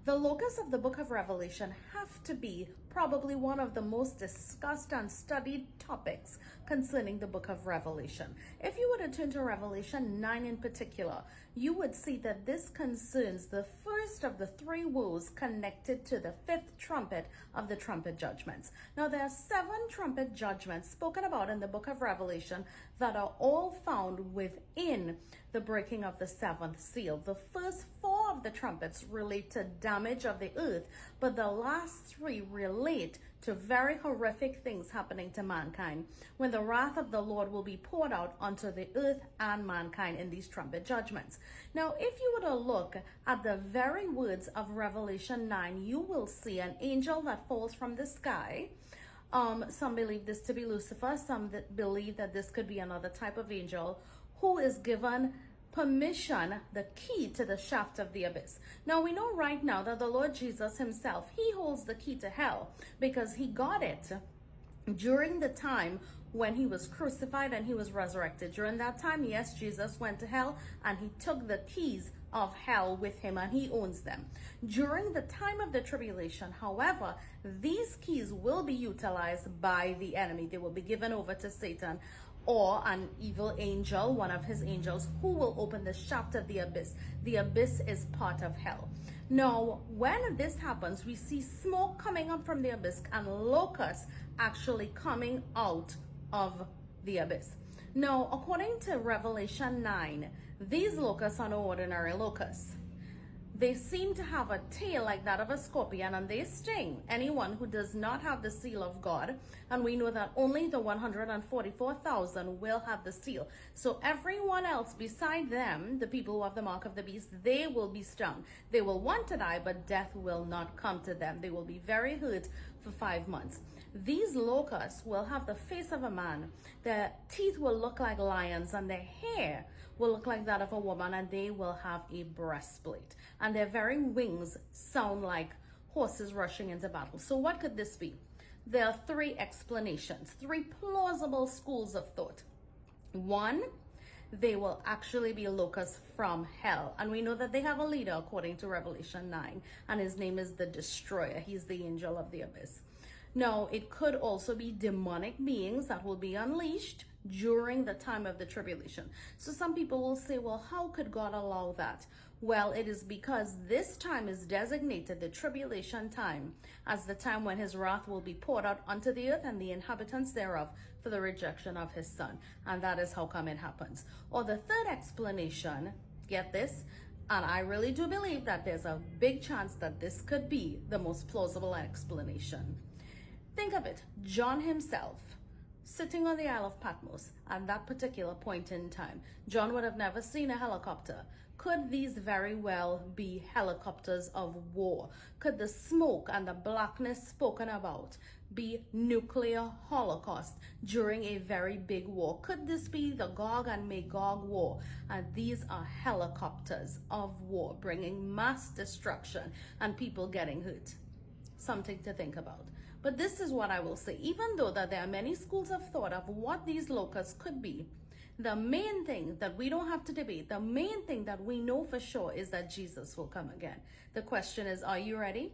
The locusts of the book of Revelation have to be probably one of the most discussed and studied topics concerning the book of Revelation. If you were to turn to Revelation 9 in particular, you would see that this concerns the first of the three woes connected to the fifth trumpet of the trumpet judgments. Now, there are 7 trumpet judgments spoken about in the book of Revelation that are all found within the breaking of the 7th seal. The first 4 of the trumpets relate to damage of the earth, but the last 3 relate to very horrific things happening to mankind when the wrath of the Lord will be poured out onto the earth and mankind in these trumpet judgments. Now, if you were to look at the very words of Revelation 9, you will see an angel that falls from the sky. Some believe this to be Lucifer. Some believe that this could be another type of angel who is given permission, the key to the shaft of the abyss. Now, we know right now that the Lord Jesus himself, he holds the key to hell because he got it during the time when he was crucified and he was resurrected. During that time, yes, Jesus went to hell and he took the keys of hell with him and he owns them. During the time of the tribulation, however, these keys will be utilized by the enemy. They will be given over to Satan or an evil angel, one of his angels, who will open the shaft of the abyss. The abyss is part of hell. Now, when this happens, we see smoke coming up from the abyss and locusts actually coming out of the abyss. Now, according to Revelation 9, these locusts are no ordinary locusts. They seem to have a tail like that of a scorpion, and they sting anyone who does not have the seal of God. And we know that only the 144,000 will have the seal. So everyone else beside them, the people who have the mark of the beast, they will be stung. They will want to die, but death will not come to them. They will be very hurt for 5 months. These locusts will have the face of a man. Their teeth will look like lions, and their hair will look like that of a woman, and they will have a breastplate. And their very wings sound like horses rushing into battle. So what could this be? There are 3 explanations, 3 plausible schools of thought. 1, they will actually be locusts from hell. And we know that they have a leader according to Revelation 9. And his name is the Destroyer. He's the angel of the abyss. Now, it could also be demonic beings that will be unleashed during the time of the tribulation. So some people will say, well, how could God allow that? Well, it is because this time is designated, the tribulation time, as the time when his wrath will be poured out onto the earth and the inhabitants thereof for the rejection of his son. And that is how come it happens. Or the third explanation, get this, and I really do believe that there's a big chance that this could be the most plausible explanation. Think of it, John himself, sitting on the Isle of Patmos at that particular point in time. John would have never seen a helicopter. Could these very well be helicopters of war? Could the smoke and the blackness spoken about be nuclear holocaust during a very big war? Could this be the Gog and Magog war? And these are helicopters of war bringing mass destruction and people getting hurt. Something to think about. But this is what I will say. Even though that there are many schools of thought of what these locusts could be, the main thing that we don't have to debate, the main thing that we know for sure is that Jesus will come again. The question is, are you ready?